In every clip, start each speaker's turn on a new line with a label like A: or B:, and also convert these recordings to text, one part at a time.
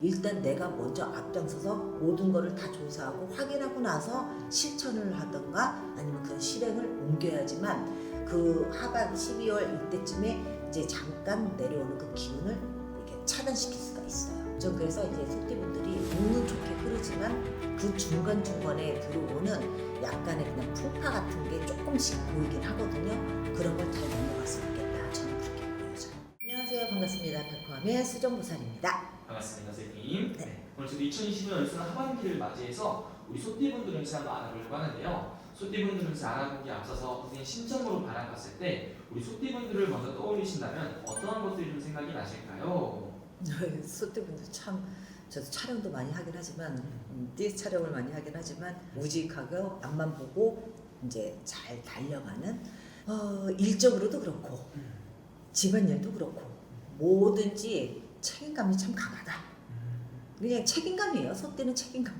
A: 일단 내가 먼저 앞장서서 모든 거를 다 조사하고 확인하고 나서 실천을 하던가 아니면 그 실행을 옮겨야지만 그 하반 12월 이때쯤에 이제 잠깐 내려오는 그 기운을 이렇게 차단시킬 수가 있어요. 전 그래서 이제 소띠분들이 운은 좋게 흐르지만 그 중간중간에 들어오는 약간의 그냥 풍파 같은 게 조금씩 보이긴 하거든요. 그런 걸 잘 넘어갈 수 있겠다. 저는 그렇게 보여져요. 안녕하세요. 반갑습니다. 백화함의 수정보살입니다.
B: 반갑습니다, 선생님.
A: 네.
B: 오늘 저도 2020년 열선 하반기를 맞이해서 우리 소띠분들을 한번 알아보려고 하는데요. 소띠분들을 알아보기에 앞서서 선생님 심정으로 바라봤을 때 우리 소띠분들을 먼저 떠올리신다면 어떠한 것들이 좀 생각이 나실까요?
A: 소띠분들 참 저도 촬영도 많이 하긴 하지만 띠 촬영을 많이 하긴 하지만 무직하고 앞만 보고 이제 잘 달려가는 일적으로도 그렇고 집안일도 그렇고 뭐든지 책임감이 참 강하다. 그냥 책임감이에요. 소띠는 책임감.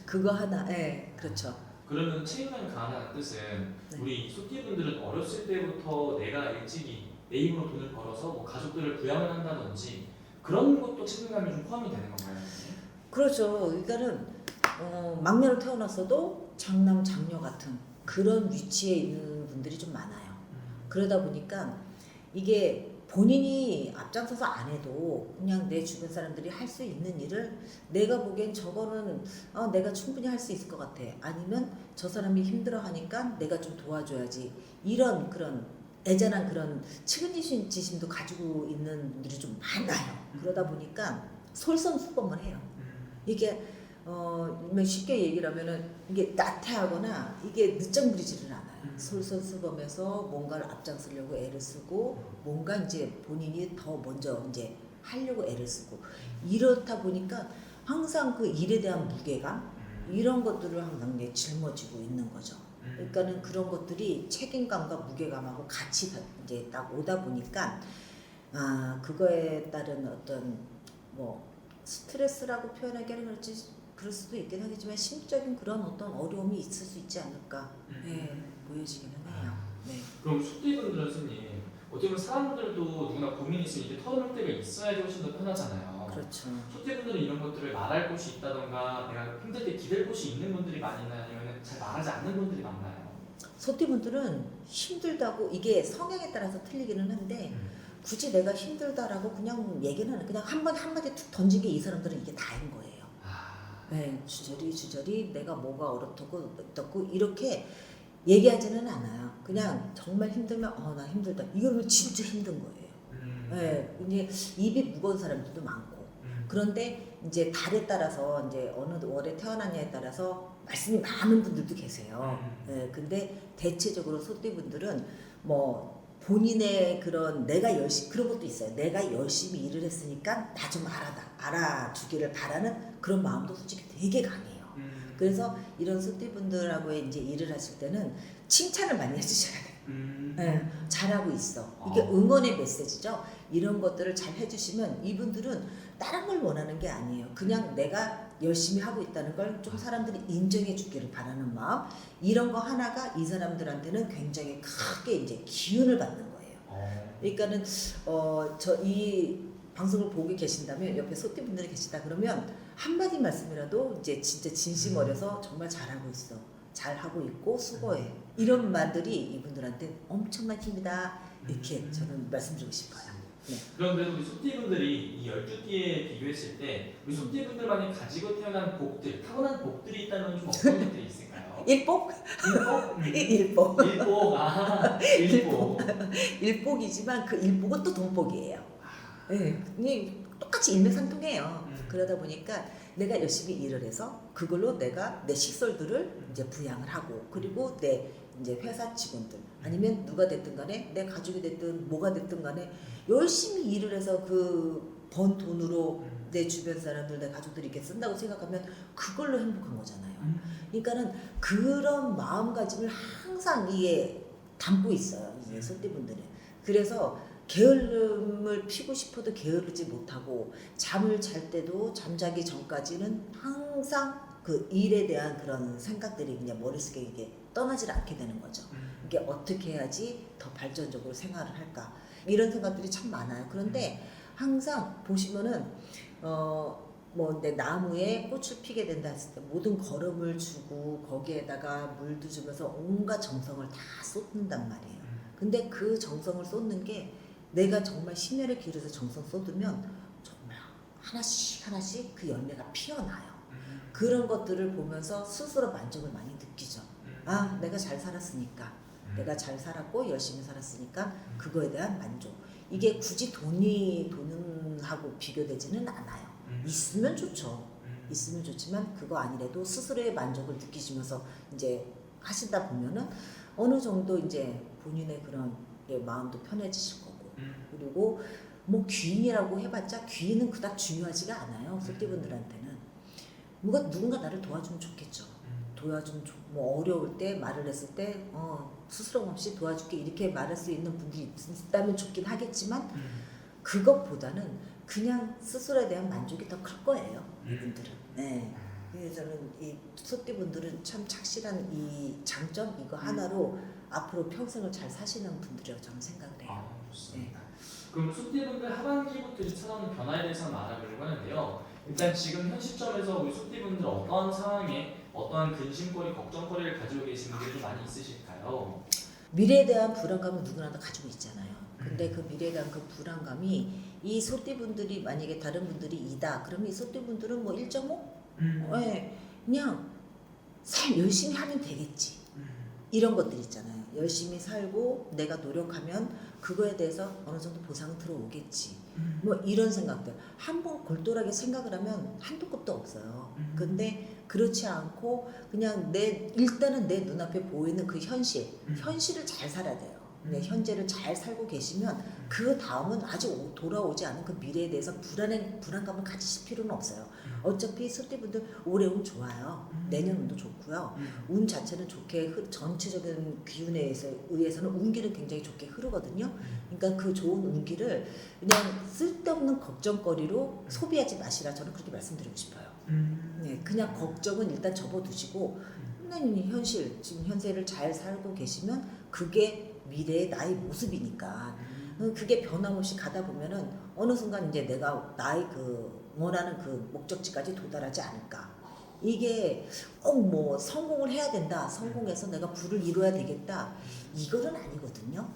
A: 그거 하나. 예, 그렇죠.
B: 그러면 책임감이 강하다는 뜻은
A: 네.
B: 우리 소띠분들은 어렸을 때부터 내가 일찍이 내 힘으로 돈을 벌어서 뭐 가족들을 부양을 한다든지 그런 것도 책임감이 좀 포함이 되는 건가요?
A: 그렇죠. 그러니까는 막내로 태어났어도 장남 장녀 같은 그런 위치에 있는 분들이 좀 많아요. 그러다 보니까 이게 본인이 앞장서서 안 해도 그냥 내 주변 사람들이 할 수 있는 일을 내가 보기엔 저거는 내가 충분히 할 수 있을 것 같아. 아니면 저 사람이 힘들어하니까 내가 좀 도와줘야지. 이런 그런 애잔한 그런 측은지심도 가지고 있는 분들이 좀 많아요. 그러다 보니까 솔선수범을 해요. 이게 쉽게 얘기를 하면은 이게 나태하거나 이게 늦장 부리지를 않아요. 솔선수범해서 뭔가를 앞장서려고 애를 쓰고 뭔가 이제 본인이 더 먼저 이제 하려고 애를 쓰고 이렇다 보니까 항상 그 일에 대한 무게감 이런 것들을 항상 짊어지고 있는 거죠. 그러니까는 그런 것들이 책임감과 무게감하고 같이 이제 딱 오다 보니까 그거에 따른 어떤 뭐 스트레스라고 표현하기는 그럴 수도 있긴 하겠지만 심적인 그런 어떤 어려움이 있을 수 있지 않을까 보여지기는 해요. 네.
B: 그럼 소띠분들은 선생님 어떻게 보면 사람들도 누구나 고민이 있으면 이제 털어놓을 때가 있어야지 훨씬 더 편하잖아요.
A: 그렇죠.
B: 소띠분들은 이런 것들을 말할 곳이 있다던가 내가 힘들 때 기댈 곳이 있는 분들이 많나요? 아니면 잘 말하지 않는 분들이 많나요?
A: 소띠분들은 힘들다고 이게 성향에 따라서 틀리기는 한데 굳이 내가 힘들다라고 그냥 얘기는 그냥 한마디 툭 던진 게 이 사람들은 이게 다인 거예요. 네, 주저리 내가 뭐가 어떻고 이렇게 얘기하지는 않아요. 그냥 정말 힘들면 나 힘들다. 이거는 진짜 힘든 거예요. 네, 이제 입이 무거운 사람들도 많고 그런데 이제 달에 따라서 이제 어느 월에 태어났냐에 따라서 말씀이 많은 분들도 계세요. 네, 근데 대체적으로 소띠분들은 뭐 본인의 그런 내가 열심히 그런 것도 있어요. 내가 열심히 일을 했으니까 나 좀 알아주기를 바라는 그런 마음도 솔직히 되게 강해요. 그래서 이런 소띠분들하고 이제 일을 하실 때는 칭찬을 많이 해주셔야 돼요. 네, 잘하고 있어. 이게 응원의 메시지죠. 이런 것들을 잘 해주시면 이분들은 다른 걸 원하는 게 아니에요. 그냥 내가 열심히 하고 있다는 걸 좀 사람들이 인정해 주기를 바라는 마음. 이런 거 하나가 이 사람들한테는 굉장히 크게 이제 기운을 받는 거예요. 그러니까는 이 방송을 보고 계신다면 옆에 소띠분들이 계시다 그러면 한마디 말씀이라도 이제 진짜 진심 어려서 정말 잘하고 있어. 잘하고 있고 수고해. 이런 말들이 이분들한테 엄청난 힘이다. 이렇게 저는 말씀드리고 싶어요. 네.
B: 그런데 우리 소띠분들이 이 12띠에 비교했을 때 우리 소띠분들만이 가지고 태어난 복들, 타고난 복들이 있다면 좀 어떤 것들이 있을까요?
A: 일복?
B: 일복? 일복.
A: 일복이지만 그 일복은 또 돈복이에요. 네, 똑같이 일맥상통해요. 그러다 보니까 내가 열심히 일을 해서 그걸로 내가 내 식솔들을 이제 부양을 하고 그리고 내 이제 회사 직원들 아니면 누가 됐든 간에 내 가족이 됐든 뭐가 됐든 간에 열심히 일을 해서 그 번 돈으로 내 주변 사람들 내 가족들이 이렇게 쓴다고 생각하면 그걸로 행복한 거잖아요. 그러니까는 그런 마음가짐을 항상 이게 담고 있어요. 이제 소띠분들은. 그래서 게으름을 피고 싶어도 게으르지 못하고 잠을 잘 때도 잠자기 전까지는 항상 그 일에 대한 그런 생각들이 그냥 머릿속에 이게 떠나질 않게 되는 거죠. 이게 어떻게 해야지 더 발전적으로 생활을 할까 이런 생각들이 참 많아요. 그런데 항상 보시면은 뭐 내 나무에 꽃을 피게 된다 했을 때 모든 거름을 주고 거기에다가 물도 주면서 온갖 정성을 다 쏟는단 말이에요. 근데 그 정성을 쏟는 게 내가 정말 심혈을 기울여서 정성 쏟으면 정말 하나씩 하나씩 그 열매가 피어나요. 그런 것들을 보면서 스스로 만족을 많이 느끼죠. 아, 내가 잘 살았으니까, 내가 잘 살았고 열심히 살았으니까 그거에 대한 만족. 이게 굳이 돈하고 비교되지는 않아요. 있으면 좋죠. 있으면 좋지만 그거 아니래도 스스로의 만족을 느끼시면서 이제 하시다 보면은 어느 정도 이제 본인의 그런 마음도 편해지실 거고. 그리고 뭐 귀인이라고 해봤자 귀인은 그닥 중요하지가 않아요. 소띠분들한테는. 누군가 나를 도와주면 좋겠죠. 도와주면 뭐 어려울 때 말을 했을 때 스스럼 없이 도와줄게 이렇게 말할 수 있는 분들이 있다면 좋긴 하겠지만 그것보다는 그냥 스스로에 대한 만족이 더 클 거예요. 이분들은. 네. 그래서 저는 이 소띠분들은 참 착실한 이 장점 이거 하나로 앞으로 평생을 잘 사시는 분들이라고 저는 생각을 해요.
B: 아, 좋습니다. 그럼 소띠분들 하반기부터 이제 찾아오는 변화에 대해서 한번 알아보려고 하는데요. 일단 지금 현 시점에서 우리 소띠분들 어떠한 상황에 어떠한 근심거리, 걱정거리를 가지고 계신 분들이 좀 많이 있으실까요?
A: 미래에 대한 불안감은 누구나 다 가지고 있잖아요. 근데 그 미래에 대한 그 불안감이 이 소띠분들이 만약에 다른 분들이 2다 그러면 이 소띠분들은 뭐 1.5? 네, 그냥 열심히 하면 되겠지. 이런 것들 있잖아요. 열심히 살고 내가 노력하면 그거에 대해서 어느 정도 보상은 들어오겠지. 뭐 이런 생각들. 한번 골똘하게 생각을 하면 한도 끝도 없어요. 근데 그렇지 않고 그냥 일단은 내 눈앞에 보이는 그 현실을 잘 살아야 돼요. 네, 현재를 잘 살고 계시면 그 다음은 아직 돌아오지 않은 그 미래에 대해서 불안감을 가지실 필요는 없어요. 어차피 소띠분들 올해 운 좋아요. 내년 운도 좋고요. 운 자체는 좋게 전체적인 기운에 의해서는 운기는 굉장히 좋게 흐르거든요. 그러니까 그 좋은 운기를 그냥 쓸데없는 걱정거리로 소비하지 마시라 저는 그렇게 말씀드리고 싶어요. 네, 그냥 걱정은 일단 접어두시고 현실, 지금 현세를 잘 살고 계시면 그게 미래의 나의 모습이니까 그게 변함없이 가다 보면은 어느 순간 이제 내가 나의 그 원하는 그 목적지까지 도달하지 않을까. 이게 뭐 성공을 해야 된다. 성공해서 내가 부를 이뤄야 되겠다. 이거는 아니거든요.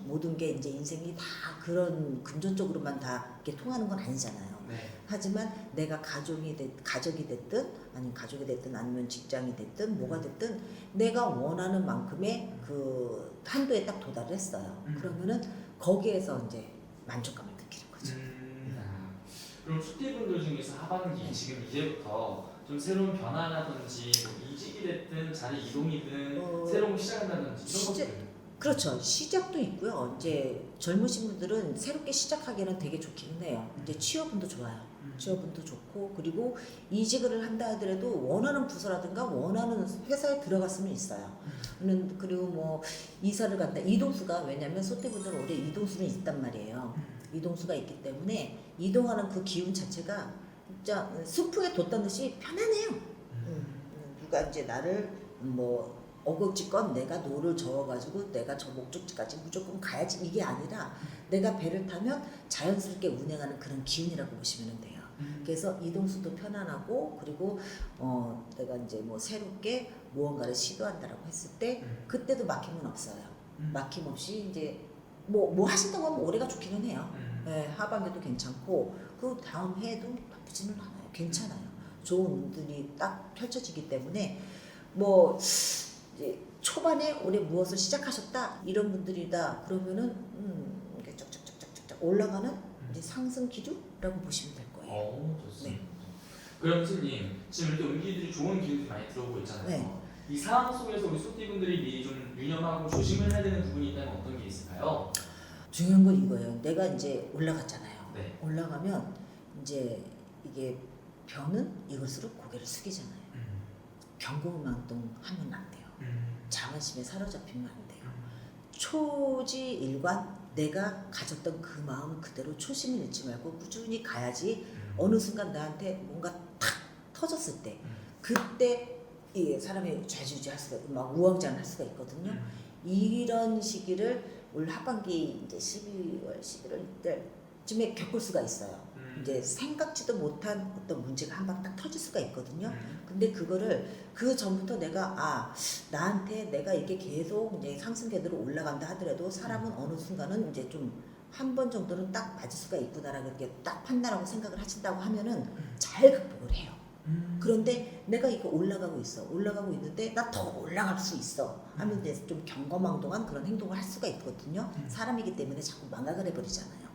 A: 모든 게 이제 인생이 다 그런 금전적으로만 다 이렇게 통하는 건 아니잖아요.
B: 네.
A: 하지만 내가 가족이 됐든 아니면 직장이 됐든 뭐가 됐든 내가 원하는 만큼의 그 한도에 딱 도달을 했어요. 그러면은 거기에서 이제 만족감을 느끼는 거죠.
B: 그럼 소띠분들 중에서 하반기 지금 이제부터 좀 새로운 변화라든지 뭐 이직이 됐든 자리 이동이든 새로운 시작한다든지 이런 것들.
A: 그렇죠. 시작도 있고요. 이제 젊으신 분들은 새롭게 시작하기에는 되게 좋기는 해요. 이제 취업운도 좋아요. 취업운도 좋고 그리고 이직을 한다 하더라도 원하는 부서라든가 원하는 회사에 들어갔으면 있어요. 그리고 뭐 이사를 간다. 이동수가 왜냐면 소띠분들은 올해 이동수는 있단 말이에요. 이동수가 있기 때문에 이동하는 그 기운 자체가 진짜 숲속에 뒀다는 듯이 편안해요. 누가 이제 나를 뭐 어겁지건 내가 노를 저어가지고 내가 저 목적지까지 무조건 가야지 이게 아니라 내가 배를 타면 자연스럽게 운행하는 그런 기운이라고 보시면 돼요. 그래서 이동수도 편안하고 그리고 내가 이제 뭐 새롭게 무언가를 시도한다라고 했을 때 그때도 막힘은 없어요. 막힘 없이 이제 뭐 하신다고 하면 올해가 좋기는 해요. 네, 하반기도 괜찮고 그 다음 해에도 나쁘지는 않아요. 괜찮아요. 좋은 운들이 딱 펼쳐지기 때문에 뭐 이제 초반에 올해 무엇을 시작하셨다 이런 분들이다 그러면은 이렇게 쫙쫙쫙쫙쫙 올라가는 이제 상승 기류라고 보시면 될 거예요.
B: 좋습니다. 네. 그럼 선생님 지금 이렇게 운기들이 좋은 기운들이 많이 들어오고 있잖아요.
A: 네.
B: 이 상황 속에서 우리 소띠분들이 미리 좀 유념하고 조심을 해야 되는 부분이 있다면 어떤 게 있을까요?
A: 중요한 건 이거예요. 내가 이제 올라갔잖아요.
B: 네.
A: 올라가면 이제 이게 병은 익을수록 고개를 숙이잖아요. 경고망동하면 안 돼요. 자만심에 사로잡히면 안 돼요. 초지일관 내가 가졌던 그 마음을 그대로 초심을 잃지 말고 꾸준히 가야지 어느 순간 나한테 뭔가 탁 터졌을 때 그때 이 사람이 좌지우지할 수가 막 우왕좌왕할 수가 있거든요. 이런 시기를 올 하반기 이제 12월, 11월 이때쯤에 겪을 수가 있어요. 이제 생각지도 못한 어떤 문제가 한 방 딱 터질 수가 있거든요. 근데 그거를 그 전부터 내가 나한테 내가 이게 계속 이제 상승 궤도로 올라간다 하더라도 사람은 어느 순간은 이제 좀 한 번 정도는 딱 맞을 수가 있구나라는 게 딱 판단하고 생각을 하신다고 하면은 잘 극복을 해요. 그런데 내가 이거 올라가고 있는데 나 더 올라갈 수 있어 하면 이제 좀 경거망동한 그런 행동을 할 수가 있거든요. 사람이기 때문에 자꾸 망각을 해버리잖아요.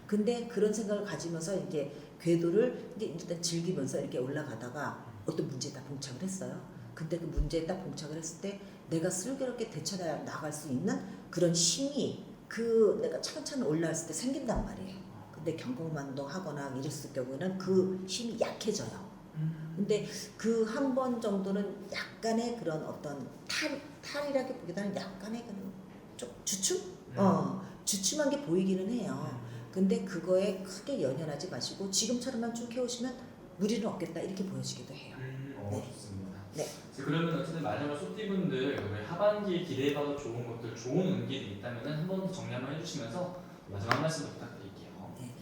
A: 근데 그런 생각을 가지면서 이제 궤도를 이제 일단 즐기면서 이렇게 올라가다가 어떤 문제에 딱 봉착을 했어요. 근데 그 문제에 딱 봉착을 했을 때 내가 슬기롭게 대처나갈 수 있는 그런 힘이 그 내가 차근차근 올라왔을 때 생긴단 말이에요. 근데 경거망동하거나 이랬을 경우에는 그 힘이 약해져요. 근데 그 한 번 정도는 약간의 그런 어떤 탈이라기보다는 약간의 그런 좀 주춤한 게 보이기는 해요. 근데 그거에 크게 연연하지 마시고 지금처럼만 쭉 해오시면 무리는 없겠다 이렇게 보여지기도 해요. 네.
B: 좋습니다.
A: 네.
B: 그러면 어쨌든 마지막으로 소띠분들 우리 하반기에 기대해봐도 좋은 것들, 좋은 운기들이 있다면 한 번 더 정리 한번 해주시면서 마지막 말씀 부탁드릴게요.
A: 네.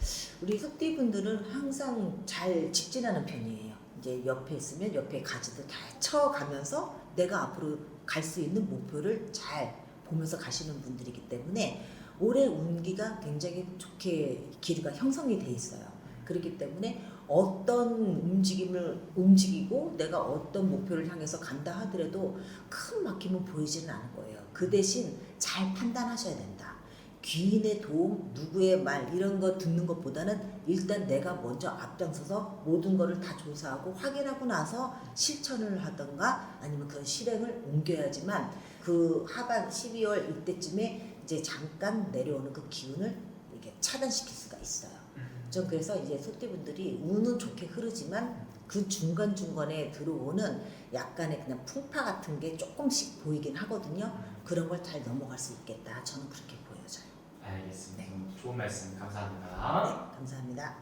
A: 우리 소띠분들은 항상 잘 직진하는 편이에요. 이제 옆에 있으면 옆에 가지도 다 쳐가면서 내가 앞으로 갈 수 있는 목표를 잘 보면서 가시는 분들이기 때문에 올해 운기가 굉장히 좋게 기류가 형성이 돼 있어요. 그렇기 때문에 어떤 움직임을 움직이고 내가 어떤 목표를 향해서 간다 하더라도 큰 막힘은 보이지는 않을 거예요. 그 대신 잘 판단하셔야 된다. 귀인의 도움, 누구의 말 이런 거 듣는 것보다는 일단 내가 먼저 앞장서서 모든 거를 다 조사하고 확인하고 나서 실천을 하던가 아니면 그 실행을 옮겨야지만 그 하반 12월 이때쯤에 이제 잠깐 내려오는 그 기운을 이렇게 차단시킬 수가 있어요. 전 그래서 이제 소띠분들이 운은 좋게 흐르지만 그 중간중간에 들어오는 약간의 그냥 풍파 같은 게 조금씩 보이긴 하거든요. 그런 걸 잘 넘어갈 수 있겠다. 저는 그렇게 보여져요.
B: 알겠습니다.
A: 네.
B: 좋은 말씀 감사합니다.
A: 네, 감사합니다.